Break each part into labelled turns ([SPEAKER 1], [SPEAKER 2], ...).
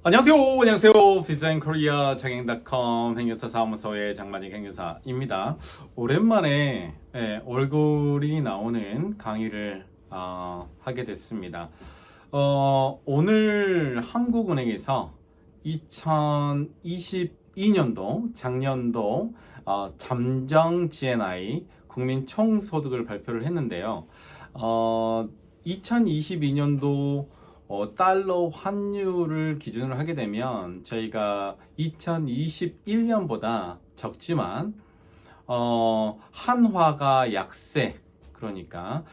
[SPEAKER 1] 안녕하세요. 비자인 코리아 장행닷컴 행여사 사무소의 장만익 행여사입니다. 오랜만에 얼굴이 나오는 강의를 하게 됐습니다. 오늘 한국은행에서 2022년도 작년도 잠정 GNI 국민 총소득을 발표를 했는데요. 2022년도 달러 환율을 기준으로 하게 되면 저희가 2021년보다 적지만 한화가 약세, 그러니까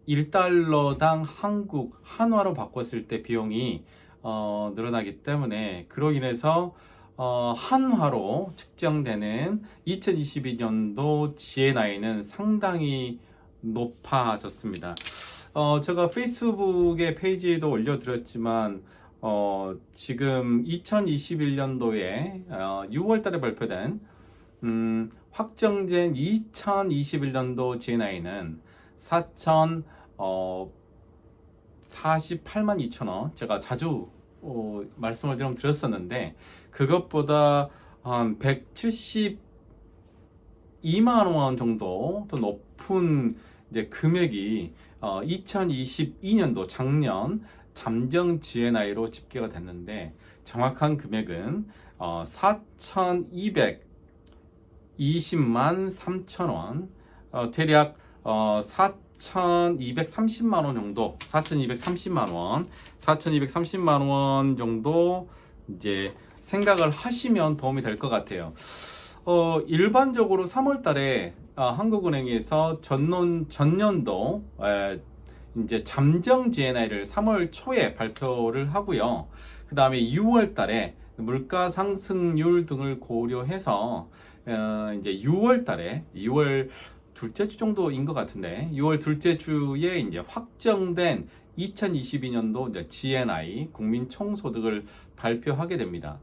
[SPEAKER 1] 1달러당 한국 한화로 바꿨을 때 비용이 늘어나기 때문에 그로 인해서 한화로 측정되는 2022년도 GNI는 상당히 높아졌습니다. 제가 페이스북에 페이지에도 올려드렸지만 지금 2021년도에 6월 달에 발표된 확정된 2021년도 GNI는 48만 2천 원, 제가 자주 말씀을 좀 드렸었는데 그것보다 한 172만 원 정도 더 높은 이제 금액이 2022년도 작년 잠정 GNI로 집계가 됐는데 정확한 금액은 4,220만 3천 원, 대략 4,230만 원 정도, 4,230만 원 정도 이제 생각을 하시면 도움이 될 것 같아요. 일반적으로 3월 달에 한국은행에서 전년도 이제 잠정 GNI를 3월 초에 발표를 하고요. 그 다음에 6월 달에 물가 상승률 등을 고려해서 이제 6월 달에 6월 둘째 주 정도인 것 같은데 6월 둘째 주에 이제 확정된 2022년도 이제 GNI 국민 총소득을 발표하게 됩니다.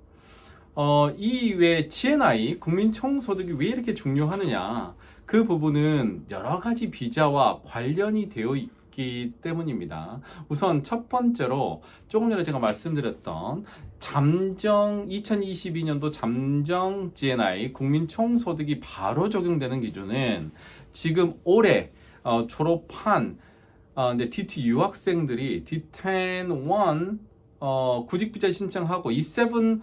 [SPEAKER 1] 이외 GNI 국민 총소득이 왜 이렇게 중요하느냐, 그 부분은 여러 가지 비자와 관련이 되어 있기 때문입니다. 우선 첫 번째로 조금 전에 제가 말씀드렸던 2022년도 잠정 GNI 국민 총소득이 바로 적용되는 기준은 지금 올해 졸업한 D2 유학생들이 D10-1 구직 비자 신청하고 E7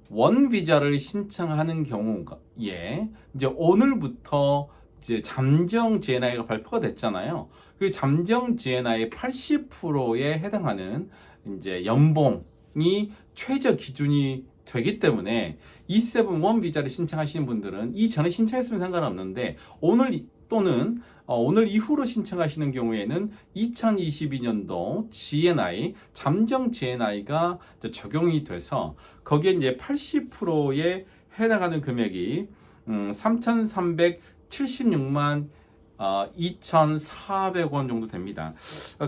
[SPEAKER 1] 원 비자를 신청하는 경우에 이제 오늘부터 이제 잠정 GNI가 발표가 됐잖아요. 그 잠정 GNI의 80%에 해당하는 이제 연봉이 최저 기준이 되기 때문에 E7 원 비자를 신청하시는 분들은 이전에 신청했으면 상관없는데 오늘 또는 오늘 이후로 신청하시는 경우에는 2022년도 GNI, 잠정 GNI가 적용이 돼서 거기에 이제 80%에 해당하는 금액이 3,376만 2,400원 정도 됩니다.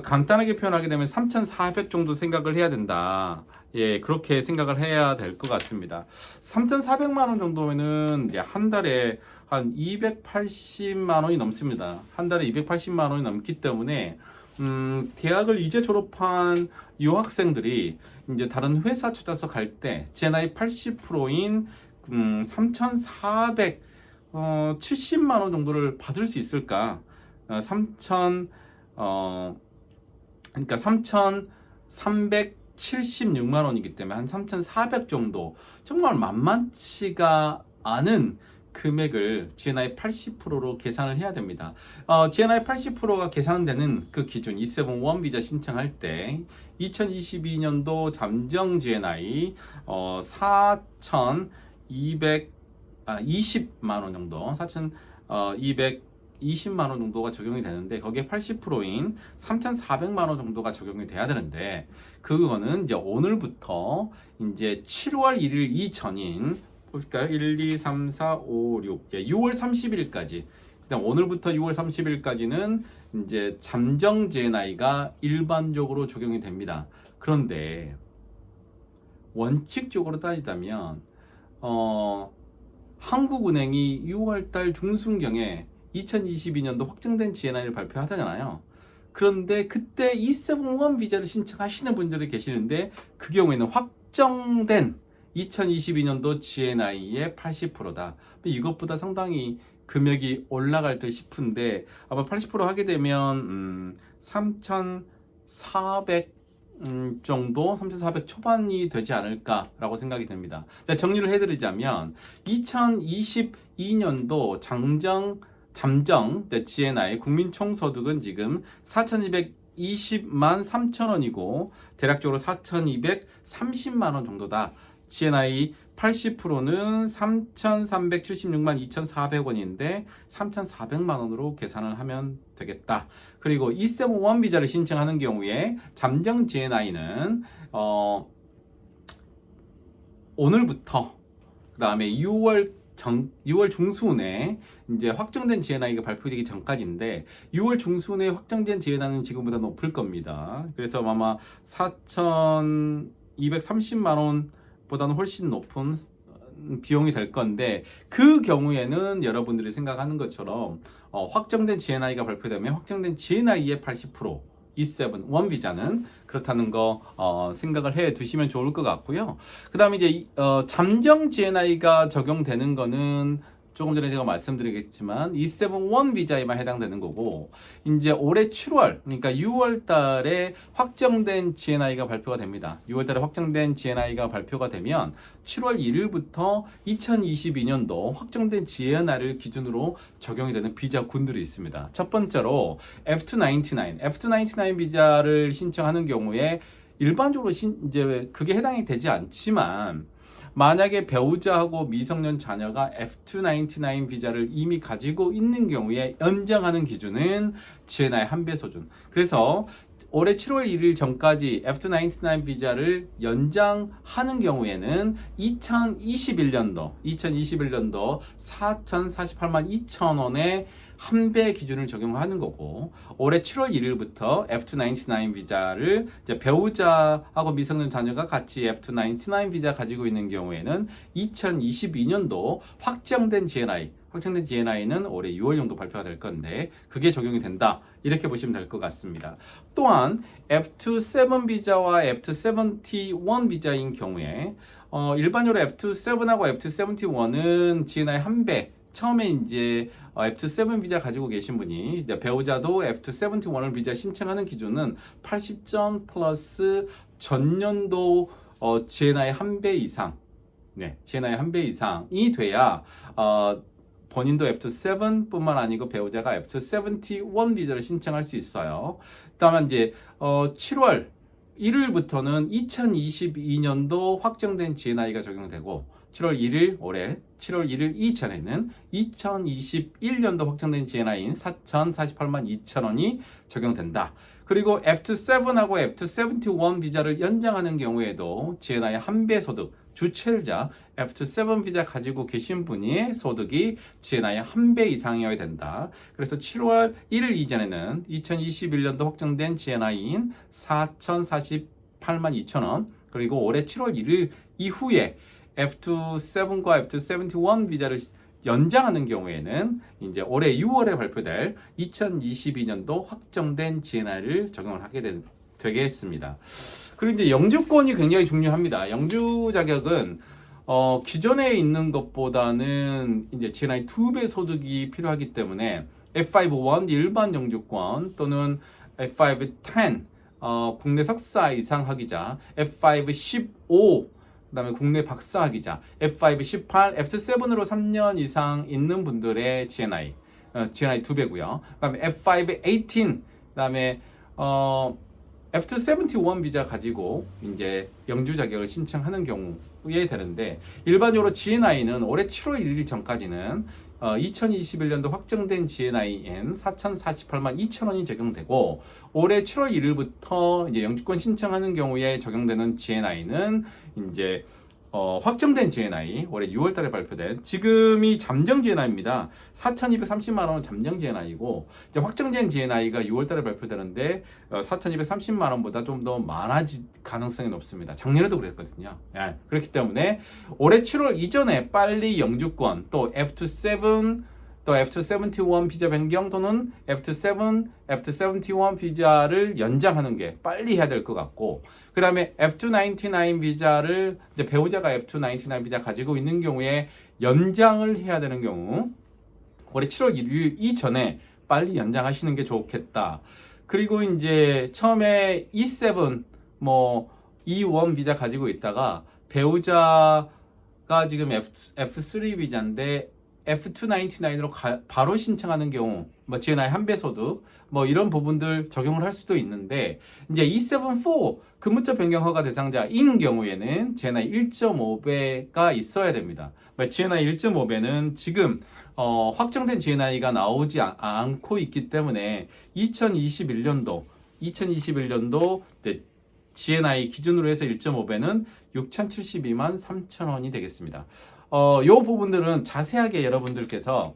[SPEAKER 1] 간단하게 표현하게 되면 3,400 정도 생각을 해야 된다. 예, 그렇게 생각을 해야 될 것 같습니다. 3,400만 원 정도면은 이제 한 달에 한 280만 원이 넘습니다. 한 달에 280만 원이 넘기 때문에 대학을 이제 졸업한 유학생들이 이제 다른 회사 찾아서 갈 때 GNI 80%인 3,470만 원 정도를 받을 수 있을까? 3,376만 원이기 때문에 한 3,400 정도, 정말 만만치가 않은 금액을 GNI 80%로 계산을 해야 됩니다. GNI 80%가 계산되는 그 기준, E7 원 비자 신청할 때 2022년도 잠정 GNI 4,220만 원 정도, 4,220만 원 정도가 적용이 되는데 거기에 80%인 3,400만 원 정도가 적용이 돼야 되는데 그거는 이제 오늘부터 이제 7월 1일 이전인, 볼까요? 1, 2, 3, 4, 5, 6. 6월 30일까지. 그다음 오늘부터 6월 30일까지는 이제 잠정 GNI가 일반적으로 적용이 됩니다. 그런데 원칙적으로 따지자면 한국은행이 6월달 중순경에 2022년도 확정된 GNI를 발표하잖아요. 그런데 그때 E7-1 비자를 신청하시는 분들이 계시는데 그 경우에는 확정된 2022년도 GNI의 80%다. 이것보다 상당히 금액이 올라갈 듯 싶은데 아마 80% 하게 되면 3,400 정도 3,400 초반이 되지 않을까라고 생각이 듭니다. 자, 정리를 해드리자면 2022년도 잠정 GNI 국민총소득은 지금 4,220만 3천원이고 대략적으로 4,230만 원 정도다. GNI 80%는 3,376만 2,400원인데 3,400만 원으로 계산을 하면 되겠다. 그리고 E7-1 비자를 신청하는 경우에 잠정 GNI는 오늘부터 그 다음에 6월 중순에 이제 확정된 GNI가 발표되기 전까지인데 6월 중순에 확정된 GNI는 지금보다 높을 겁니다. 그래서 아마 4,230만 원 보다는 훨씬 높은 비용이 될 건데 그 경우에는 여러분들이 생각하는 것처럼 확정된 GNI가 발표되면 확정된 GNI의 80% E7-1 비자는 그렇다는 거 생각을 해 두시면 좋을 것 같고요. 그 다음에 이제 잠정 GNI가 적용되는 거는 조금 전에 제가 말씀드리겠지만 E7-1 비자에만 해당되는 거고 이제 올해 7월 그러니까 6월 달에 확정된 GNI가 발표가 됩니다. 6월 달에 확정된 GNI가 발표가 되면 7월 1일부터 2022년도 확정된 GNI를 기준으로 적용이 되는 비자군들이 있습니다. 첫 번째로 F299 비자를 신청하는 경우에 일반적으로 이제 그게 해당이 되지 않지만 만약에 배우자하고 미성년 자녀가 F299 비자를 이미 가지고 있는 경우에 연장하는 기준은 GNI 한배소준. 그래서 올해 7월 1일 전까지 F299 비자를 연장하는 경우에는 2021년도 4,048만 2천 원의 한배 기준을 적용하는 거고 올해 7월 1일부터 F299 비자를 이제 배우자하고 미성년 자녀가 같이 F299 비자 가지고 있는 경우에는 2022년도 확정된 GNI는 올해 6월 정도 발표가 될 건데 그게 적용이 된다. 이렇게 보시면 될 것 같습니다. 또한 F27 비자와 F71 비자인 경우에 일반적으로 F27하고 F71은 GNI 한배 처음에 이제 F7 비자 가지고 계신 분이 이제 배우자도 F71을 비자 신청하는 기준은 80점 플러스 전년도 GNI 한배 이상, GNI 한배 이상이 돼야 본인도 F7뿐만 아니고 배우자가 F71 비자를 신청할 수 있어요. 다만 이제 7월 1일부터는 2022년도 확정된 GNI가 적용되고 7월 1일 올해 7월 1일 이전에는 2021년도 확정된 GNI인 4,048만 2천 원이 적용된다. 그리고 F7하고 F71 비자를 연장하는 경우에도 GNI 한배 소득 주체자 F7 비자 가지고 계신 분의 소득이 GNI 한배 이상이어야 된다. 그래서 7월 1일 이전에는 2021년도 확정된 GNI인 4,048만 2천 원 그리고 올해 7월 1일 이후에 F7과 F71 비자를 연장하는 경우에는 이제 올해 6월에 발표될 2022년도 확정된 GNI를 적용을 하게 되겠습니다. 그리고 이제 영주권이 굉장히 중요합니다. 영주 자격은 기존에 있는 것보다는 이제 GNI 2배 소득이 필요하기 때문에 F5-1 일반 영주권 또는 F5-10 국내 석사 이상 학위자, F5-15 그다음에 국내 박사 학위자, F5-18, F7으로 3년 이상 있는 분들의 GNI 2배고요. 그다음에 F5-18, 그다음에 F271 비자 가지고 이제 영주 자격을 신청하는 경우에 되는데 일반적으로 GNI는 올해 7월 1일 전까지는 2021년도 확정된 GNIN 4,048만 2천 원이 적용되고 올해 7월 1일부터 이제 영주권 신청하는 경우에 적용되는 GNI는 이제 확정된 GNI 올해 6월 달에 발표된 지금이 잠정 GNI입니다. 4,230만 원은 잠정 GNI고 이제 확정된 GNI가 6월 달에 발표되는데 4,230만 원보다 좀 더 많아질 가능성이 높습니다. 작년에도 그랬거든요. 그렇기 때문에 올해 7월 이전에 빨리 영주권 또 F27 또 F271 비자 변경 또는 F271 비자를 연장하는 게 빨리 해야 될 것 같고, 그 다음에 F299 비자를 이제 배우자가 F299 비자 가지고 있는 경우에 연장을 해야 되는 경우 올해 7월 1일 이전에 빨리 연장하시는 게 좋겠다. 그리고 이제 처음에 E7 E1 비자 가지고 있다가 배우자가 지금 F3 비자인데 F299으로 바로 신청하는 경우, GNI 한배소득, 이런 부분들 적용을 할 수도 있는데, 이제 E74 근무자 변경 허가 대상자인 경우에는 GNI 1.5배가 있어야 됩니다. GNI 1.5배는 지금 확정된 GNI가 나오지 않고 있기 때문에 2021년도 GNI 기준으로 해서 1.5배는 6,072만 3천원이 되겠습니다. 요 부분들은 자세하게 여러분들께서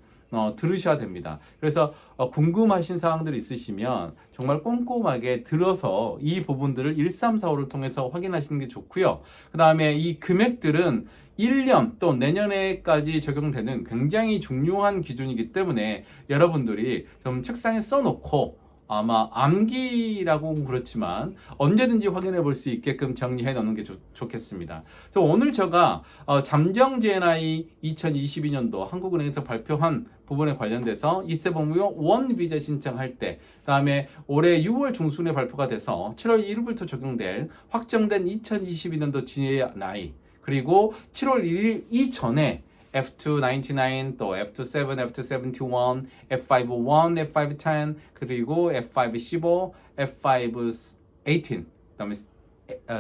[SPEAKER 1] 들으셔야 됩니다. 그래서 궁금하신 사항들 있으시면 정말 꼼꼼하게 들어서 이 부분들을 1345를 통해서 확인하시는 게 좋고요. 그 다음에 이 금액들은 1년 또 내년에까지 적용되는 굉장히 중요한 기준이기 때문에 여러분들이 좀 책상에 써놓고 아마 암기라고 그렇지만 언제든지 확인해 볼 수 있게끔 정리해 놓는 게 좋겠습니다. 오늘 제가 잠정 GNI 2022년도 한국은행에서 발표한 부분에 관련돼서 E7 비자 신청할 때, 그다음에 올해 6월 중순에 발표가 돼서 7월 1일부터 적용될 확정된 2022년도 GNI, 그리고 7월 1일 이전에 F299, 또 F27, F271, F501, F510, 그리고 F515, F518, 그다음에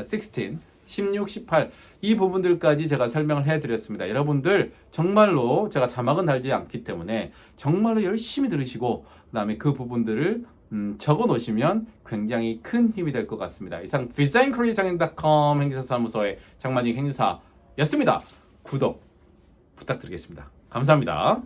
[SPEAKER 1] 16, 16, 18, 이 부분들까지 제가 설명을 해드렸습니다. 여러분들 정말로 제가 자막은 달지 않기 때문에 정말로 열심히 들으시고 그다음에 그 부분들을 적어 놓으시면 굉장히 큰 힘이 될 것 같습니다. 이상 비자인코리아장인.com 행지사사무소의 장만직 행지사였습니다. 구독 부탁드리겠습니다. 감사합니다.